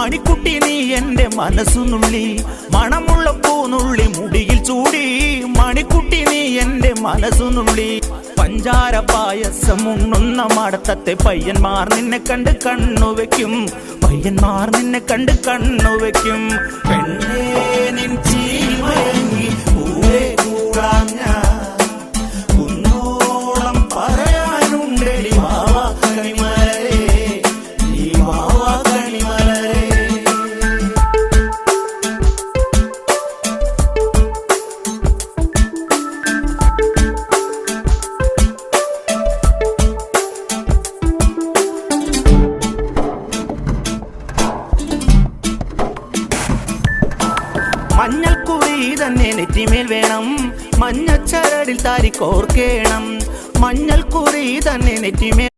മണിക്കുട്ടി നീ എൻ്റെ മനസ്സുനുള്ളി, മണമുള്ള പൂനുള്ളി മുടിയിൽ ചൂടി. മണിക്കുട്ടി നീ എൻ്റെ മനസ്സുനുള്ളി, പഞ്ചാര പായസം ഉണ്ണുന്ന മടത്തത്തെ പയ്യന്മാർ നിന്നെ കണ്ട് കണ്ണുവെക്കും, പയ്യന്മാർ നിന്നെ കണ്ട് കണ്ണുവെക്കും. പെണ്ണേ നിൻ ചീമയങ്ങി പൂവേ കൂടാൻ ഞാൻ, കുന്നോളം പറയാനുണ്ടെടി വാവാ കണിമലരേ, നീ വാവാ കണിമലരേ. മഞ്ഞൾക്കുറി തന്നെ നെറ്റിമേൽ വേണം, മഞ്ഞച്ചരടിൽ താരി കോർക്കേണം. മഞ്ഞൾക്കുറി തന്നെ നെറ്റിമേൽ